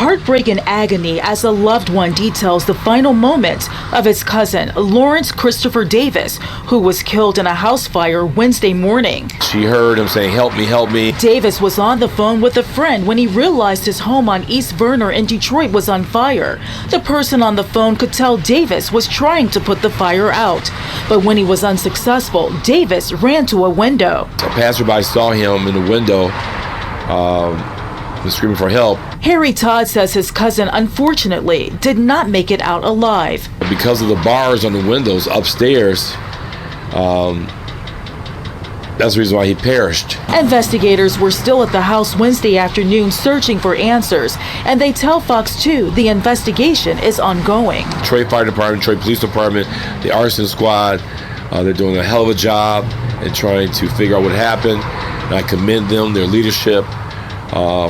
heartbreak and agony as a loved one details the final moments of his cousin, Lawrence Christopher Davis, who was killed in a house fire Wednesday morning. She heard him saying, "Help me, help me." Davis was on the phone with a friend when he realized his home on East Verner in Detroit was on fire. The person on the phone could tell Davis was trying to put the fire out. But when he was unsuccessful, Davis ran to a window. A passerby saw him in the window, was screaming for help. Harry Todd says his cousin unfortunately did not make it out alive. Because of the bars on the windows upstairs, that's the reason why he perished. Investigators were still at the house Wednesday afternoon searching for answers, and they tell Fox 2 the investigation is ongoing. Detroit Fire Department, Detroit Police Department, the arson squad, they're doing a hell of a job in trying to figure out what happened. And I commend them, their leadership,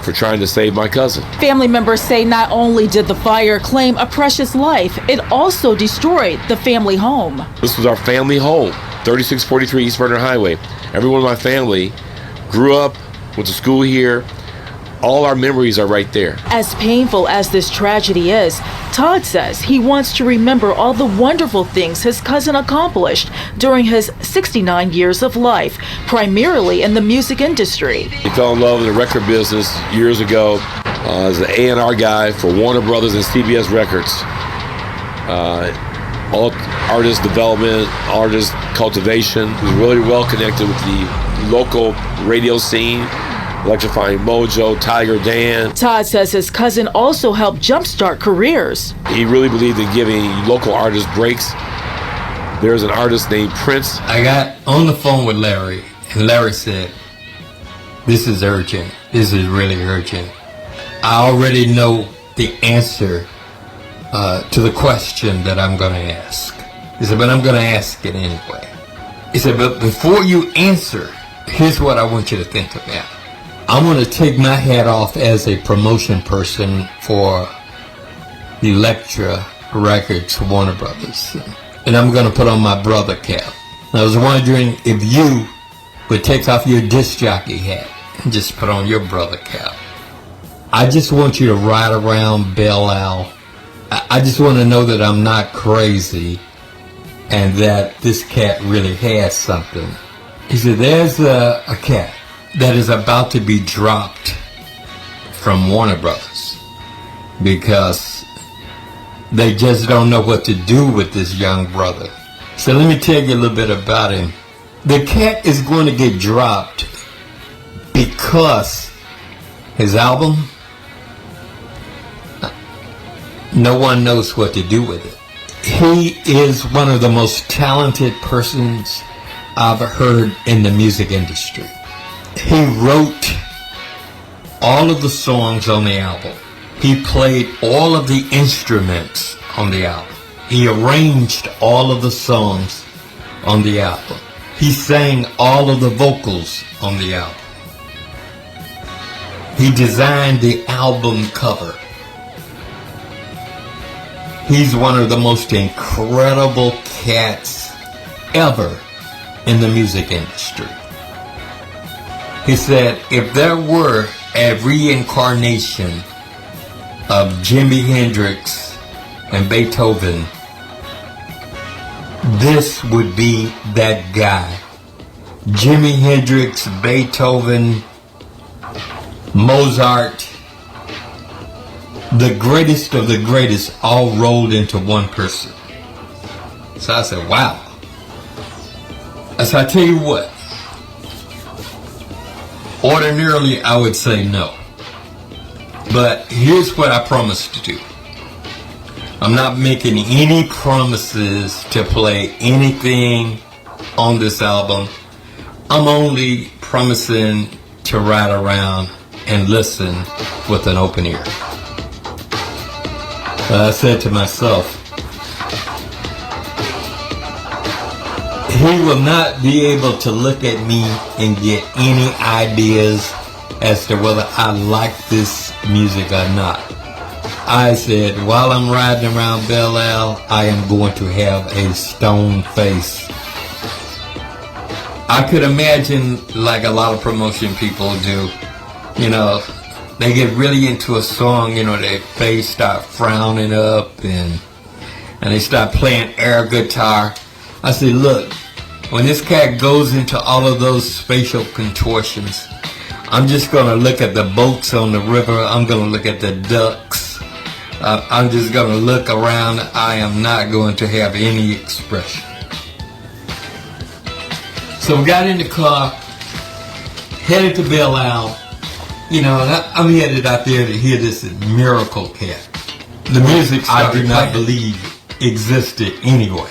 for trying to save my cousin. Family members say not only did the fire claim a precious life, it also destroyed the family home. This was our family home, 3643 East Vernon Highway. Everyone in my family grew up, went to school here. All our memories are right there. As painful as this tragedy is, Todd says he wants to remember all the wonderful things his cousin accomplished during his 69 years of life, primarily in the music industry. He fell in love with the record business years ago as an A&R guy for Warner Brothers and CBS Records. All artist development, artist cultivation. He was really well connected with the local radio scene. Electrifying Mojo, Tiger Dan. Todd says his cousin also helped jumpstart careers. He really believed in giving local artists breaks. There's an artist named Prince. I got on the phone with Larry, and Larry said, "This is urgent. This is really urgent. I already know the answer to the question that I'm going to ask." He said, "But I'm going to ask it anyway." He said, "But before you answer, here's what I want you to think about. I'm going to take my hat off as a promotion person for Elektra Records, Warner Brothers, and I'm going to put on my brother cap. I was wondering if you would take off your disc jockey hat and just put on your brother cap. I just want you to ride around Belle Isle. I just want to know that I'm not crazy and that this cat really has something." He said, "There's a cat that is about to be dropped from Warner Brothers because they just don't know what to do with this young brother. So let me tell you a little bit about him. The cat is going to get dropped because his album, no one knows what to do with it. He is one of the most talented persons I've heard in the music industry. He wrote all of the songs on the album. He played all of the instruments on the album. He arranged all of the songs on the album. He sang all of the vocals on the album. He designed the album cover. He's one of the most incredible cats ever in the music industry." He said, "If there were a reincarnation of Jimi Hendrix and Beethoven, this would be that guy. Jimi Hendrix, Beethoven, Mozart, the greatest of the greatest, all rolled into one person." So I said, wow. So I tell you what, ordinarily I would say no. But here's what I promise to do. I'm not making any promises to play anything on this album. I'm only promising to ride around and listen with an open ear. I said to myself, he will not be able to look at me and get any ideas as to whether I like this music or not. I said, while I'm riding around Belle Isle, I am going to have a stone face. I could imagine, like a lot of promotion people do, you know, they get really into a song, you know, their face start frowning up and they start playing air guitar. I said, look, when this cat goes into all of those facial contortions, I'm just going to look at the boats on the river. I'm going to look at the ducks. I'm just going to look around. I am not going to have any expression. So we got in the car, headed to Belle Isle. You know, I'm headed out there to hear this Miracle Cat. The music I do not believe existed anyway.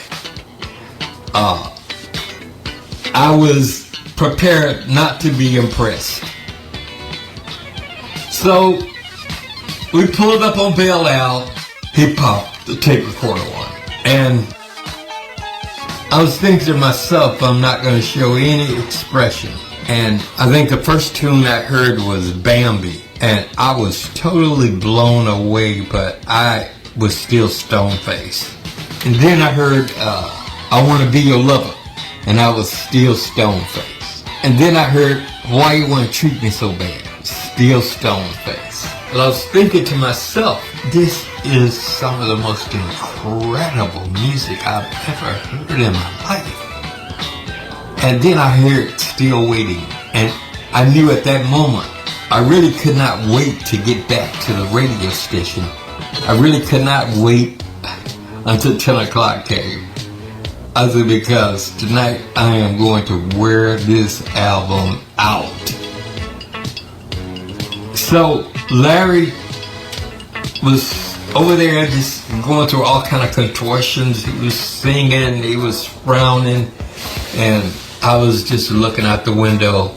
I was prepared not to be impressed. So we pulled up on Belle Isle. He popped the tape recorder on, and I was thinking to myself, I'm not going to show any expression. And I think the first tune I heard was Bambi, and I was totally blown away, but I was still stone-faced. And then I heard I Want to Be Your Lover, and I was still stone-faced. And then I heard Why You Want to Treat Me So Bad, still stone-faced. Well, I was thinking to myself, this is some of the most incredible music I've ever heard in my life. And then I heard Still Waiting, and I knew at that moment I really could not wait to get back to the radio station. I really could not wait until 10 o'clock came. I said, because tonight I am going to wear this album out. So Larry was over there just going through all kind of contortions. He was singing, he was frowning, and I was just looking out the window,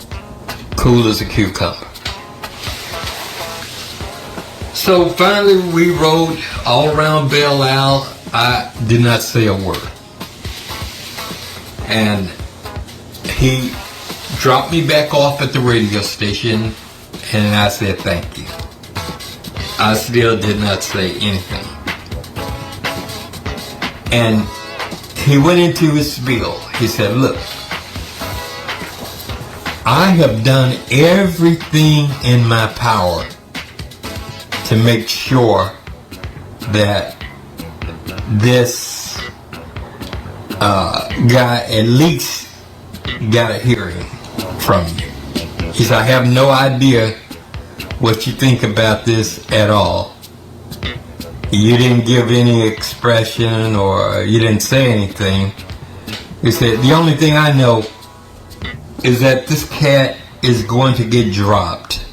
cool as a cucumber. So finally we rode all around Belle Isle. I did not say a word. And he dropped me back off at the radio station, and I said thank you. I still did not say anything. And he went into his spiel. He said, look, I have done everything in my power to make sure that this guy at least got a hearing from you. He said, I have no idea what you think about this at all. You didn't give any expression or you didn't say anything. He said, the only thing I know is that this cat is going to get dropped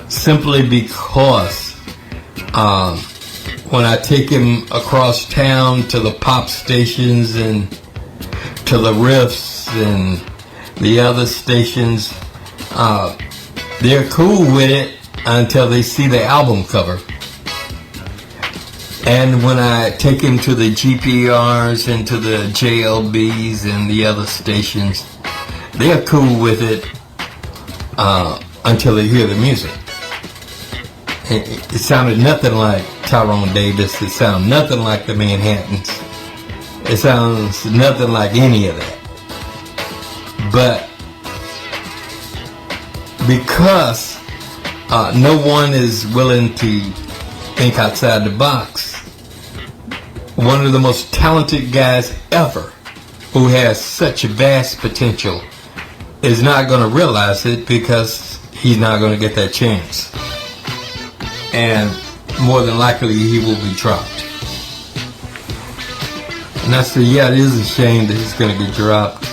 simply because when I take him across town to the pop stations and to the riffs and the other stations, they're cool with it until they see the album cover. And when I take him to the GPRs and to the JLBs and the other stations, they're cool with it until they hear the music. It sounded nothing like Tyrone Davis. It sounded nothing like the Manhattans. It sounds nothing like any of that. But because no one is willing to think outside the box, one of the most talented guys ever who has such vast potential is not going to realize it because he's not going to get that chance. And more than likely he will be dropped. And I said, yeah, it is a shame that he's going to get dropped.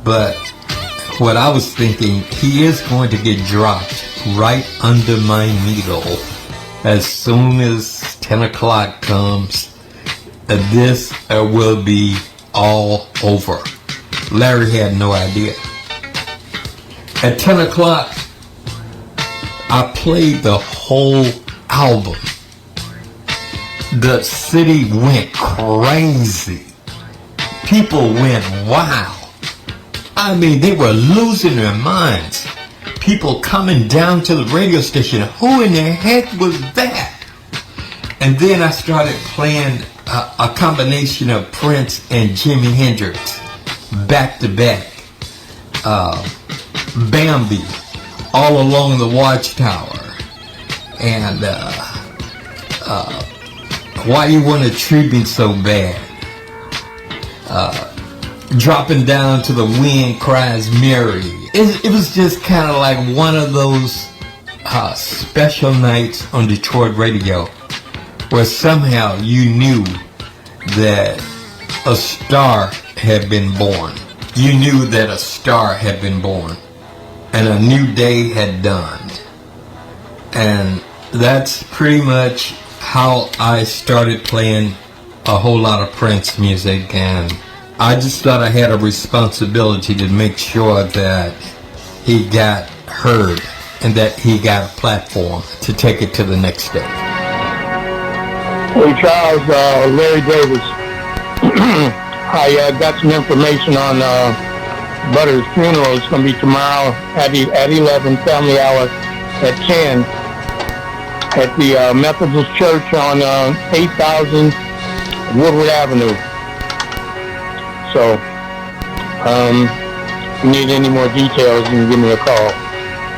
But what I was thinking, he is going to get dropped right under my needle as soon as 10 o'clock comes. This will be all over. Larry had no idea. At 10 o'clock, I played the whole album. The city went crazy. People went wild. I mean, they were losing their minds. People coming down to the radio station. Who in the heck was that? And then I started playing a combination of Prince and Jimi Hendrix back to back. Bambi, all along the watchtower. And why you want to treat me so bad? Dropping down to the wind cries Mary. It was just kind of like one of those special nights on Detroit radio where somehow you knew that a star had been born. You knew that a star had been born and a new day had dawned. And that's pretty much how I started playing a whole lot of Prince music, and I just thought I had a responsibility to make sure that he got heard and that he got a platform to take it to the next step. Hey Charles, Larry Davis. I got some information on Butter's funeral. It's going to be tomorrow at 11, family hour at 10 at the Methodist Church on 8000 Woodward Avenue. So, if you need any more details, you can give me a call.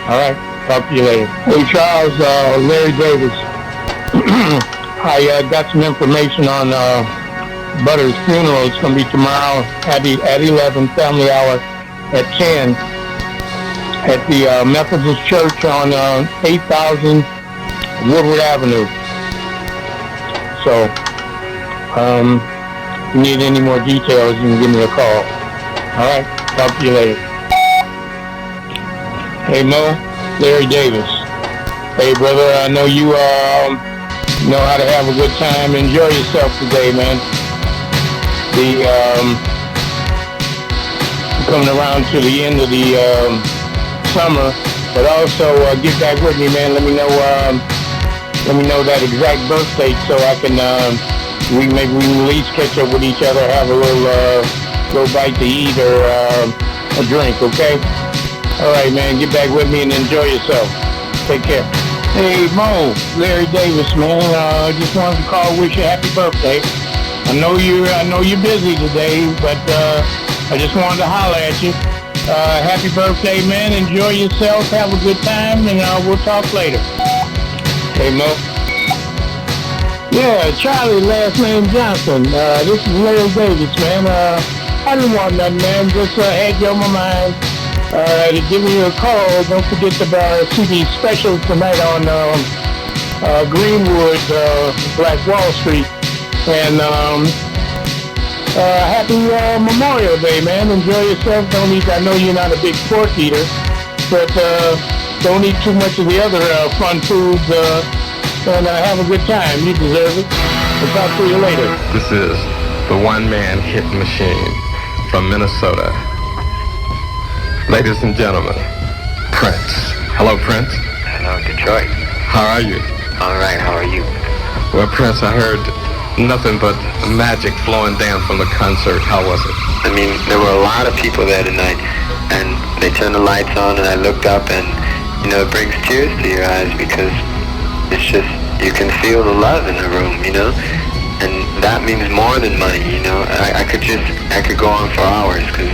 All right, talk to you later. Hey Charles, Larry Davis. I got some information on Butter's funeral. It's going to be tomorrow at 11, family hour at 10 at the Methodist Church on 8000 Woodward Avenue. So, if you need any more details, you can give me a call. All right, talk to you later. Hey Mo, Larry Davis. Hey brother, I know you know how to have a good time. Enjoy yourself today, man. Coming around to the end of the summer, but also get back with me, man. Let me know that exact birth date so I can we can at least catch up with each other, have a little bite to eat or a drink, okay? All right, man. Get back with me and enjoy yourself. Take care. Hey Mo, Larry Davis, man. Just wanted to call, wish you a happy birthday. I know you're busy today, but I just wanted to holler at you. Happy birthday, man. Enjoy yourself. Have a good time, and we'll talk later. Hey Mo. Yeah, Charlie, last name Johnson. This is Larry Davis, man. I didn't want nothing, man. Just had you on my mind. To give me a call. Don't forget to see the special tonight on Greenwood, Black Wall Street. And happy Memorial Day, man. Enjoy yourself. I know you're not a big pork eater, but don't eat too much of the other fun foods. And have a good time. You deserve it. I'll talk to you later. This is the one-man hit machine from Minnesota. Ladies and gentlemen, Prince. Hello, Prince. Hello, Detroit. How are you? All right, how are you? Well, Prince, I heard nothing but magic flowing down from the concert. How was it? I mean, there were a lot of people there tonight, and they turned the lights on, and I looked up, and, it brings tears to your eyes because it's just, you can feel the love in the room, and that means more than money, I could go on for hours, because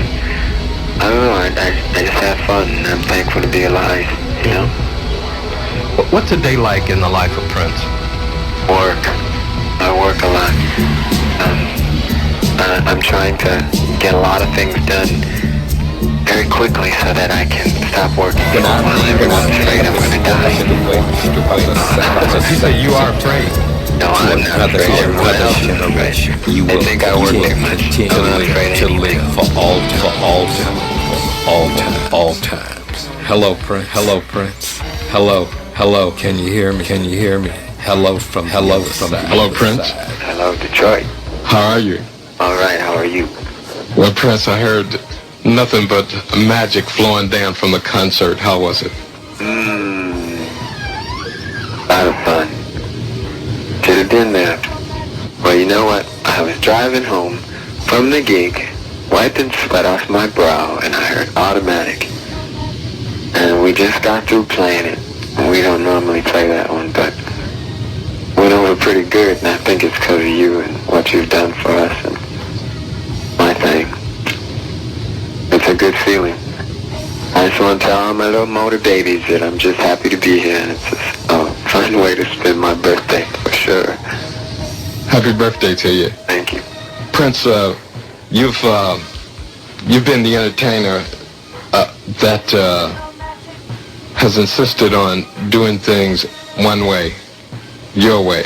I don't know, I just have fun, and I'm thankful to be alive, What's a day like in the life of Prince? Work. I work a lot. I'm trying to get a lot of things done very quickly so that I can stop working while everyone's afraid I'm going to die. You say you are afraid. No, I'm not afraid. Everyone else is afraid. They think I work too much. I'm not afraid to anymore. live for all times. Hello, Prince. Hello, Prince. Hello. Can you hear me? Hello, Prince. Hello, Detroit. How are you? All right, how are you? Well, Prince, I heard nothing but magic flowing down from the concert. How was it? A lot of fun. Should have been there. Well, you know what? I was driving home from the gig, wiping sweat off my brow, and I heard Automatic. And we just got through playing it. We don't normally play that one, but went over pretty good, and I think it's because of you and what you've done for us and my thing. It's a good feeling. I just want to tell all my little motor babies that I'm just happy to be here, and it's just a fun way to spend my birthday, for sure. Happy birthday to you. Thank you. Prince, you've been the entertainer that has insisted on doing things one way, your way.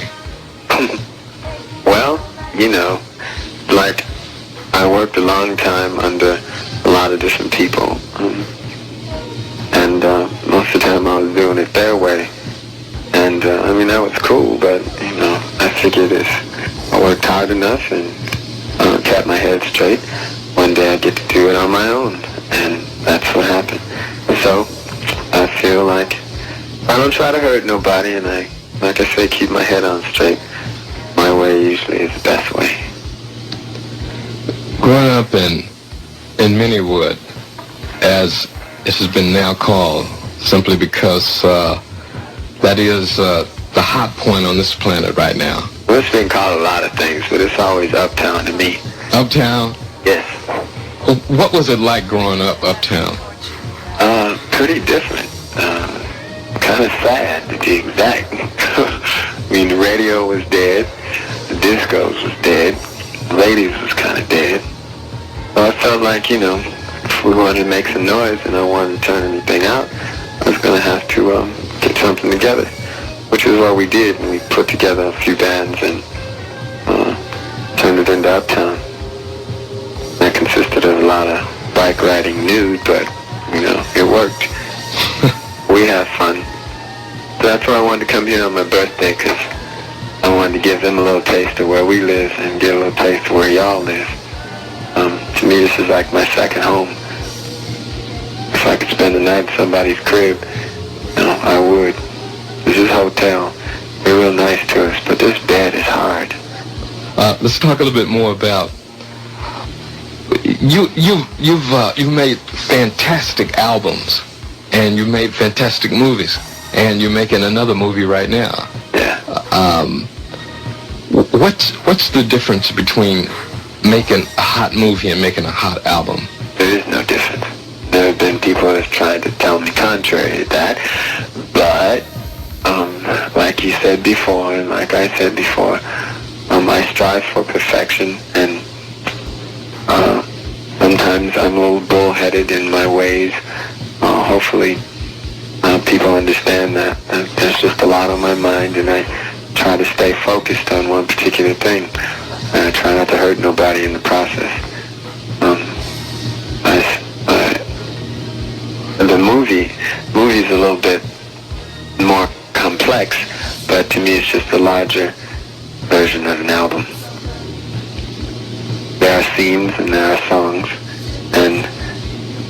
Well, you know, like, I worked a long time under a lot of different people, and most of the time I was doing it their way, and I mean, that was cool, but, you know, I figured if I worked hard enough and kept my head straight, one day I'd get to do it on my own, and that's what happened. So, I feel like I don't try to hurt nobody, and I, like I say, keep my head on straight. My way usually is the best way. Growing up in Minniewood, as it has been now called, simply because that is the hot point on this planet right now. Well, it's been called a lot of things, but it's always uptown to me. Uptown? Yes. What was it like growing up uptown? Pretty different. Kind of sad, to be exact. I mean, the radio was dead, the discos was dead, the ladies was kind of dead. So I felt like, you know, if we wanted to make some noise and I wanted to turn anything out, I was going to have to get something together, which is what we did. And we put together a few bands and turned it into Uptown. That consisted of a lot of bike riding nude, but, you know, it worked. We have fun. So that's why I wanted to come here on my birthday, because I wanted to give them a little taste of where we live and get a little taste of where y'all live. To me, this is like my second home. If I could spend the night at somebody's crib, you know, I would. This is a hotel. They're real nice to us, but this bed is hard. Let's talk a little bit more about you've made fantastic albums, and you've made fantastic movies, and you're making another movie right now. Yeah. What's the difference between making a hot movie and making a hot album? There is no difference. There have been people that have tried to tell me contrary to that, but like you said before, and like I said before, I strive for perfection, and sometimes I'm a little bullheaded in my ways. Hopefully people understand that. There's just a lot on my mind, and I try to stay focused on one particular thing. And I try not to hurt nobody in the process. The movie's a little bit more complex, but to me it's just a larger version of an album. There are themes and there are songs, and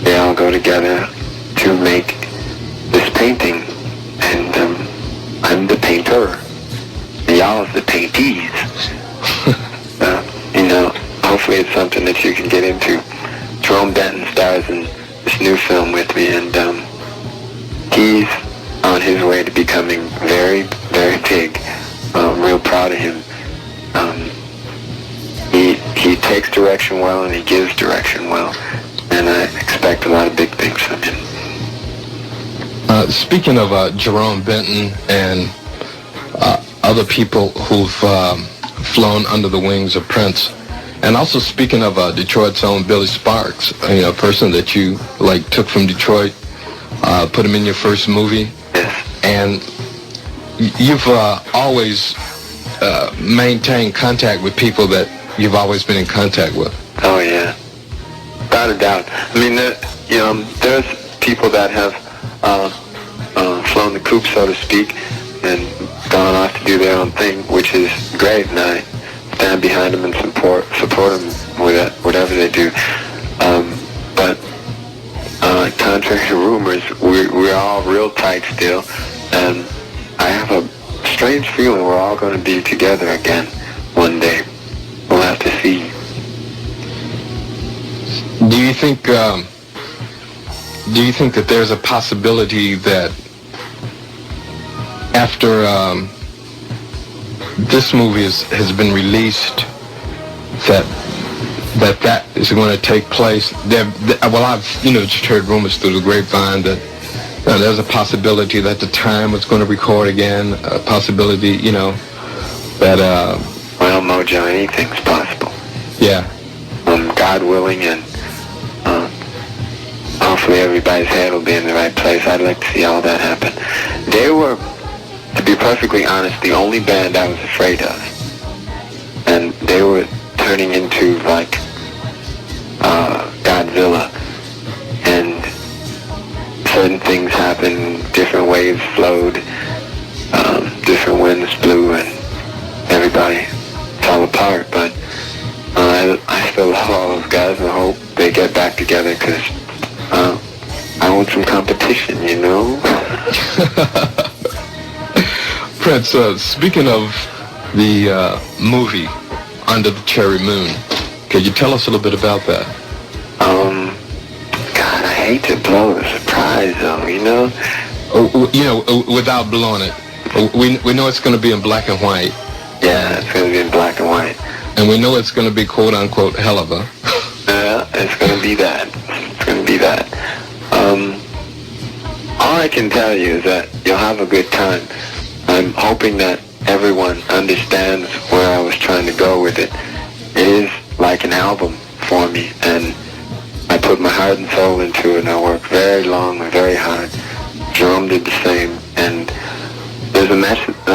they all go together to make this painting, and I'm the painter, and y'all's the paintees. You know, hopefully it's something that you can get into. Jerome Benton stars in this new film with me, and he's on his way to becoming very, very big. I'm real proud of him. He takes direction well, and he gives direction well, and I expect a lot of big things from him. Speaking of Jerome Benton and other people who've flown under the wings of Prince, and also speaking of Detroit's own Billy Sparks, you know, a person that you like took from Detroit, put him in your first movie, Yes. and you've always maintained contact with people that you've always been in contact with. Oh yeah, without a doubt. I mean, there's people that have flown the coop, so to speak, and gone off to do their own thing, which is great, and I stand behind them and support them with whatever they do. But contrary to rumors, we're all real tight still, and I have a strange feeling we're all going to be together again one day. We'll have to see. Do you think that there's a possibility that after this movie has been released, that that is going to take place. Well, I've just heard rumors through the grapevine that there's a possibility that the Time was going to record again. A possibility, that. Well, Mojo, anything's possible. Yeah. God willing, and hopefully everybody's head will be in the right place. I'd like to see all that happen. They were, to be perfectly honest, the only band I was afraid of. And they were turning into like Godzilla, and certain things happened, different waves flowed, different winds blew, and everybody fell apart. But I still love all those guys, and I hope they get back together, because I want some competition, Prince, speaking of the movie Under the Cherry Moon, could you tell us a little bit about that? God, I hate to blow the surprise, though, Without blowing it, we know it's going to be in black and white. Yeah, it's going to be in black and white. And we know it's going to be quote-unquote hell of a. Yeah, it's going to be that. It's going to be that. All I can tell you is that you'll have a good time. I'm hoping that everyone understands where I was trying to go with it. It is like an album for me, and I put my heart and soul into it, and I worked very long and very hard. Jerome did the same, and there's a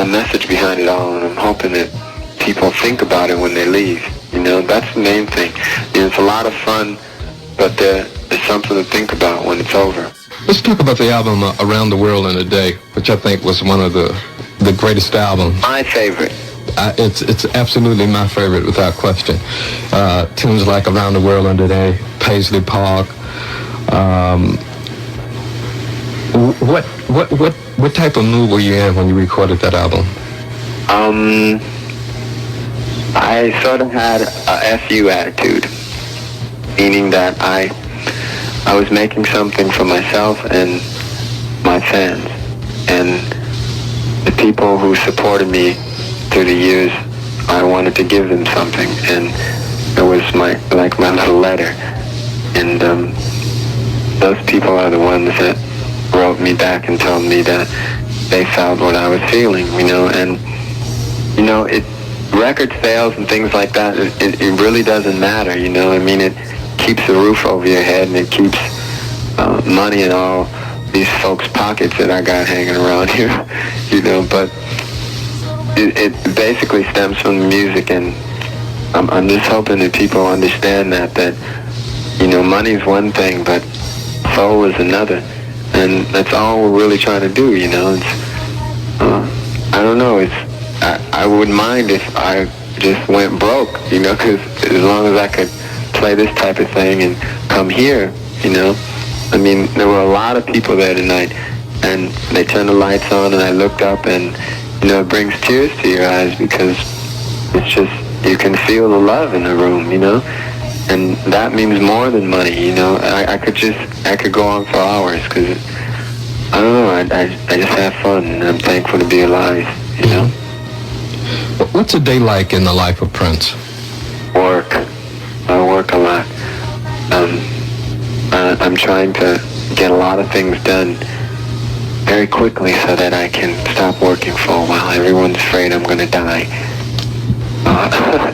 message behind it all, and I'm hoping that people think about it when they leave. That's the main thing. It's a lot of fun, but there's something to think about when it's over. Let's talk about the album Around the World in a Day, which I think was one of the greatest albums. My favorite. It's absolutely my favorite, without question. Tunes like Around the World in a Day, Paisley Park. What type of mood were you in when you recorded that album? I sort of had a FU attitude, meaning that I was making something for myself and my fans, and the people who supported me through the years. I wanted to give them something, and it was my little letter. And those people are the ones that wrote me back and told me that they felt what I was feeling, and record sales and things like that, it really doesn't matter, it keeps a roof over your head, and it keeps money in all these folks' pockets that I got hanging around here, but it basically stems from the music, and I'm just hoping that people understand that money's one thing, but soul is another, and that's all we're really trying to do, it's, I don't know, I wouldn't mind if I just went broke, because as long as I could play this type of thing and come here, there were a lot of people there tonight, and they turned the lights on, and I looked up, and, it brings tears to your eyes, because it's just, you can feel the love in the room, and that means more than money, I could go on for hours, because, I don't know, I just have fun, and I'm thankful to be alive, What's a day like in the life of Prince? Work. I work a lot. I'm trying to get a lot of things done very quickly so that I can stop working for a while. Everyone's afraid I'm going to die.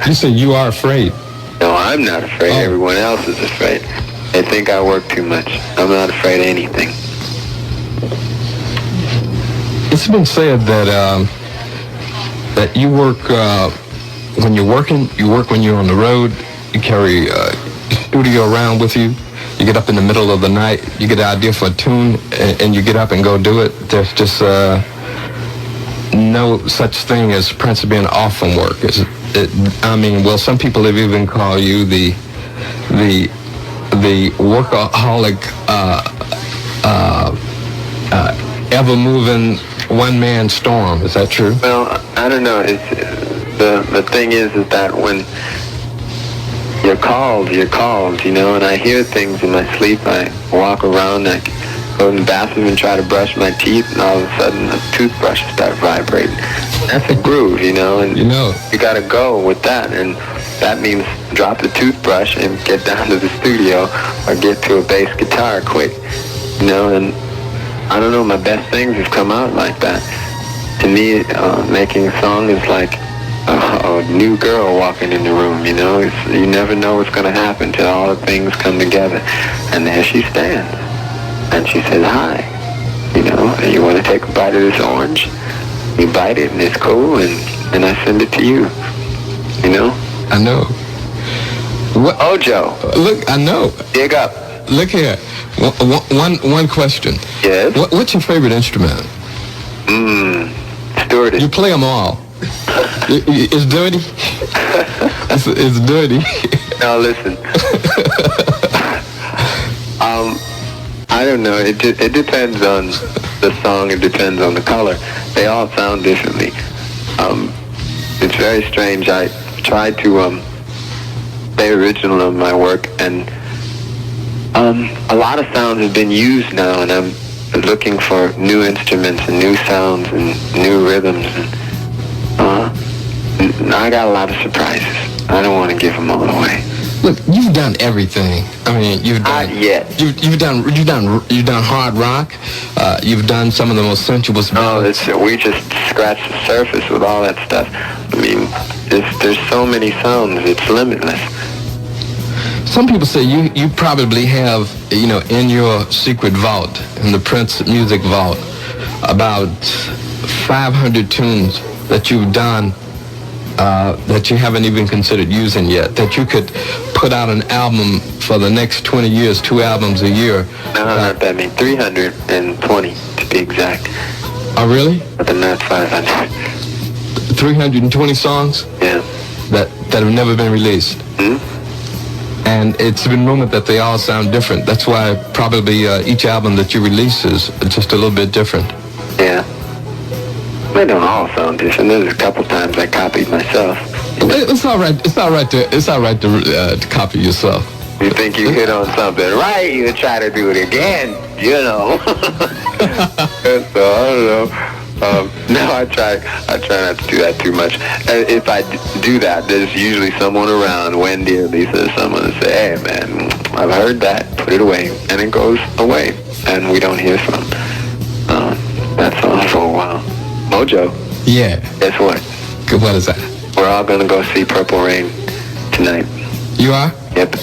You said you are afraid. No, I'm not afraid. Oh. Everyone else is afraid. They think I work too much. I'm not afraid of anything. It's been said that you work when you're working, you work when you're on the road, you carry your studio around with you, you get up in the middle of the night, you get an idea for a tune, and you get up and go do it. There's just no such thing as Prince being off from work. Some people have even called you the workaholic, ever-moving one-man storm. Is that true? Well, I don't know. The thing is that when you're called, and I hear things in my sleep. I walk around, I go in the bathroom and try to brush my teeth, and all of a sudden the toothbrush starts vibrating. That's a groove, you know, and You know. you gotta go with that, and that means drop the toothbrush and get down to the studio or get to a bass guitar quick, you know, and I don't know, my best things have come out like that. To me, making a song is like a new girl walking in the room, you know. You never know what's going to happen till all the things come together. And there she stands. And she says, hi, you know, and you want to take a bite of this orange? You bite it and it's cool, and I send it to you, you know. I know. What? Mojo. Look, I know. Dig up. Look here. One question. Yes? What's your favorite instrument? Stewardess. You play them all. It's dirty. It's dirty. Now listen. I don't know. It depends on the song. It depends on the color. They all sound differently. It's very strange. I tried to stay original in my work, and a lot of sounds have been used now, and I'm looking for new instruments and new sounds and new rhythms. And I got a lot of surprises. I don't want to give them all away. Look, you've done everything. I mean, you've done. Not yet. You've done hard rock. You've done some of the most sensuous. No, we just scratched the surface with all that stuff. I mean, there's so many sounds. It's limitless. Some people say you probably have, you know, in your secret vault, in the Prince music vault, about 500 tunes that you've done that you haven't even considered using yet, that you could put out an album for the next 20 years, 2 albums a year. No, not that many. 320 to be exact. Oh, really? But then not 500. 320 songs? Yeah. That have never been released. Hmm? And it's been rumored that they all sound different. That's why probably each album that you release is just a little bit different. Yeah. They don't all sound different. There's a couple times I copied myself. It's all right. It's all right to copy yourself. You think you hit on something right, you try to do it again, you know. So, I don't know. No, I try not to do that too much. If I do that, there's usually someone around, Wendy or Lisa, someone to say, hey, man, I've heard that, put it away. And it goes away, and we don't hear from that song for a while. Mojo. Yeah. Guess what? What is that? We're all going to go see Purple Rain tonight. You are? Yep.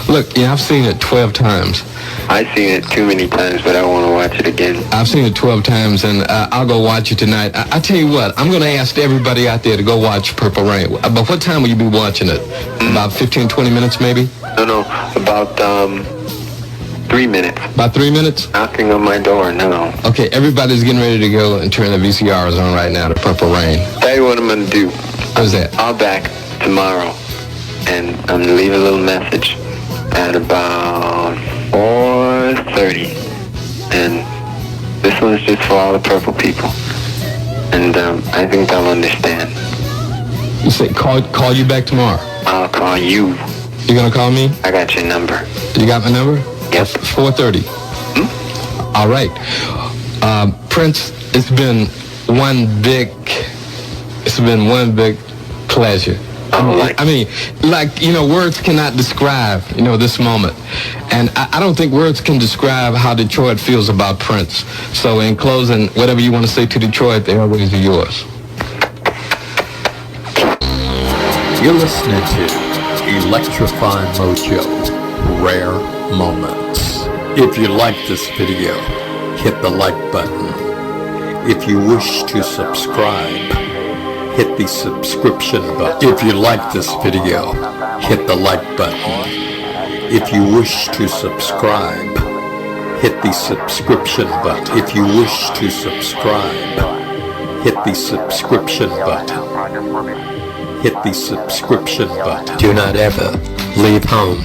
Look, yeah, I've seen it 12 times. I've seen it too many times, but I want to watch it again. I've seen it 12 times, and I'll go watch it tonight. I tell you what, I'm going to ask everybody out there to go watch Purple Rain. But what time will you be watching it? About 15, 20 minutes, maybe? No, about 3 minutes. About 3 minutes? Knocking on my door now. Okay, everybody's getting ready to go and turn the VCRs on right now to Purple Rain. Tell you what I'm going to do. How's that? I'll back tomorrow, and I'm going to leave a little message at about 4:30. And this one's just for all the purple people. And I think they'll understand. You say call you back tomorrow? I'll call you. You going to call me? I got your number. You got my number? Yep. 4:30. All right. Prince, it's been one big pleasure. I mean, words cannot describe, this moment. And I don't think words can describe how Detroit feels about Prince. So in closing, whatever you want to say to Detroit, the airways are yours. You're listening to Electrifying Mojo, Rare Moments. If you like this video, hit the like button. If you wish to subscribe, hit the subscription button. If you like this video, hit the like button. If you wish to subscribe, hit the subscription button. If you wish to subscribe, hit the subscription button. Hit the subscription button. Do not ever leave home